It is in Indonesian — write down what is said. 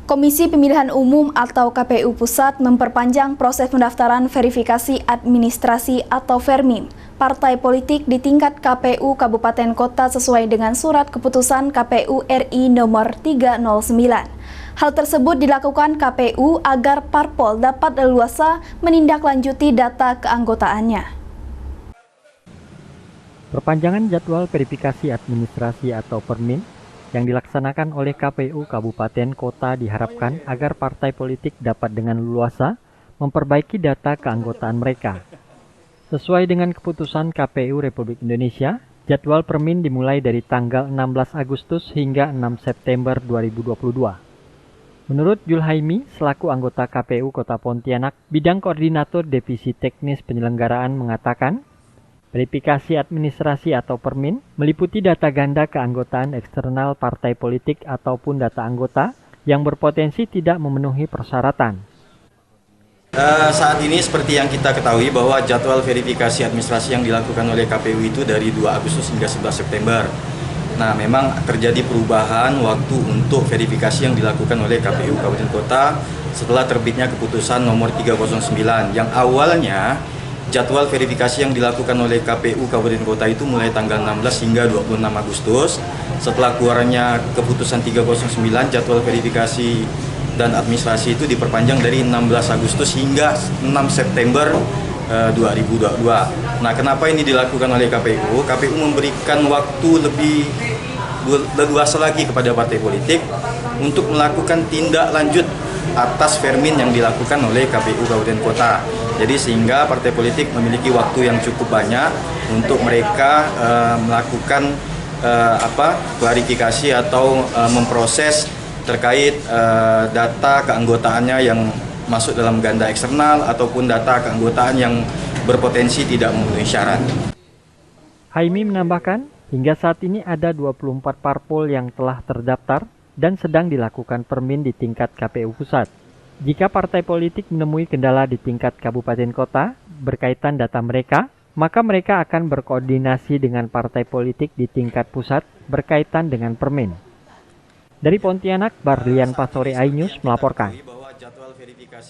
Komisi Pemilihan Umum atau KPU Pusat memperpanjang proses pendaftaran verifikasi administrasi atau Vermim partai politik di tingkat KPU Kabupaten Kota sesuai dengan surat keputusan KPU RI nomor 309. Hal tersebut dilakukan KPU agar parpol dapat leluasa menindaklanjuti data keanggotaannya. Perpanjangan jadwal verifikasi administrasi atau Permin yang dilaksanakan oleh KPU Kabupaten Kota diharapkan agar partai politik dapat dengan leluasa memperbaiki data keanggotaan mereka. Sesuai dengan keputusan KPU Republik Indonesia, jadwal Permin dimulai dari tanggal 16 Agustus hingga 6 September 2022. Menurut Julhaimi, selaku anggota KPU Kota Pontianak, bidang koordinator divisi teknis penyelenggaraan mengatakan, verifikasi administrasi atau Permin meliputi data ganda keanggotaan eksternal partai politik ataupun data anggota yang berpotensi tidak memenuhi persyaratan. Saat ini seperti yang kita ketahui bahwa jadwal verifikasi administrasi yang dilakukan oleh KPU itu dari 2 Agustus hingga 11 September. Nah, memang terjadi perubahan waktu untuk verifikasi yang dilakukan oleh KPU Kabupaten Kota setelah terbitnya keputusan nomor 309 yang awalnya jadwal verifikasi yang dilakukan oleh KPU Kabupaten Kota itu mulai tanggal 16 hingga 26 Agustus. Setelah keluarnya keputusan 309, jadwal verifikasi dan administrasi itu diperpanjang dari 16 Agustus hingga 6 September 2022. Nah, kenapa ini dilakukan oleh KPU? KPU memberikan waktu lebih leluasa lagi kepada partai politik untuk melakukan tindak lanjut atas Vermin yang dilakukan oleh KPU Kabupaten Kota. Jadi sehingga partai politik memiliki waktu yang cukup banyak untuk mereka melakukan klarifikasi atau memproses terkait data keanggotaannya yang masuk dalam ganda eksternal ataupun data keanggotaan yang berpotensi tidak memenuhi syarat. Haimi menambahkan, hingga saat ini ada 24 parpol yang telah terdaftar dan sedang dilakukan Permin di tingkat KPU Pusat. Jika partai politik menemui kendala di tingkat kabupaten kota berkaitan data mereka, maka mereka akan berkoordinasi dengan partai politik di tingkat pusat berkaitan dengan Permin. Dari Pontianak, Barlian Pastori iNews melaporkan.